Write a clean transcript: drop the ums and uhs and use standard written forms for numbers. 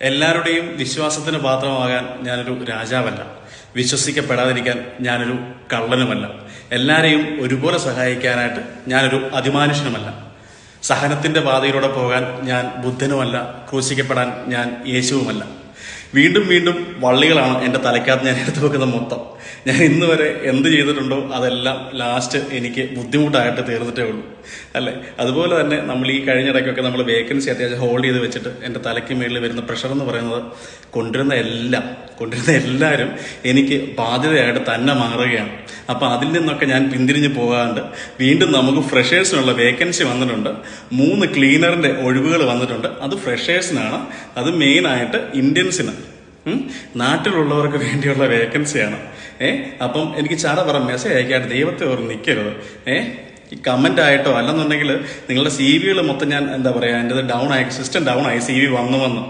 എല്ലാവരുടെയും വിശ്വാസത്തിന് പാത്രമാകാൻ ഞാനൊരു രാജാവല്ല. വിശ്വസിക്കപ്പെടാതിരിക്കാൻ ഞാനൊരു കള്ളനുമല്ല. എല്ലാവരെയും ഒരുപോലെ സഹായിക്കാനായിട്ട് ഞാനൊരു അതിമാനുഷ്യനുമല്ല. സഹനത്തിന്റെ പാതയിലൂടെ പോകാൻ ഞാൻ ബുദ്ധനുമല്ല. ക്രൂശിക്കപ്പെടാൻ ഞാൻ യേശുവുമല്ല. വീണ്ടും വീണ്ടും വള്ളികളാണ് എൻ്റെ തലയ്ക്കകത്ത് ഞാൻ എടുത്തു വെക്കുന്ന മൊത്തം. ഞാൻ ഇന്ന് വരെ എന്ത് ചെയ്തിട്ടുണ്ടോ അതെല്ലാം ലാസ്റ്റ് എനിക്ക് ബുദ്ധിമുട്ടായിട്ട് തീർന്നിട്ടേ ഉള്ളൂ, അല്ലേ? അതുപോലെ തന്നെ നമ്മൾ ഈ കഴിഞ്ഞിടയ്ക്കൊക്കെ നമ്മൾ വേക്കൻസി അത്യാവശ്യം ഹോൾഡ് ചെയ്ത് വെച്ചിട്ട് എൻ്റെ തലയ്ക്ക് മേളിൽ വരുന്ന പ്രഷർ എന്ന് പറയുന്നത് കൊണ്ടുവരുന്ന എല്ലാവരും എനിക്ക് ബാധ്യതയായിട്ട് തന്നെ മാറുകയാണ്. അപ്പം അതിൽ നിന്നൊക്കെ ഞാൻ പിന്തിരിഞ്ഞ് പോകാണ്ട് വീണ്ടും നമുക്ക് ഫ്രഷേഴ്സിനുള്ള വേക്കൻസി വന്നിട്ടുണ്ട്. 3 ക്ലീനറിന്റെ ഒഴിവുകൾ വന്നിട്ടുണ്ട്. അത് ഫ്രഷേഴ്സിനാണ്. അത് മെയിനായിട്ട് ഇന്ത്യൻസിന്, നാട്ടിലുള്ളവർക്ക് വേണ്ടിയുള്ള വേക്കൻസിയാണ്. അപ്പം എനിക്ക് മെസ്സേജ് അയക്കാണ്ട് ദൈവത്തെ ഓർമ്മ നിൽക്കരുത്. ഈ കമന്റ് ആയിട്ടോ അല്ലെന്നുണ്ടെങ്കിൽ നിങ്ങളുടെ CV കൾ മൊത്തം ഞാൻ എൻ്റെ ഡൗൺ ആയി, സിസ്റ്റം ഡൗൺ ആയി, CV വന്നു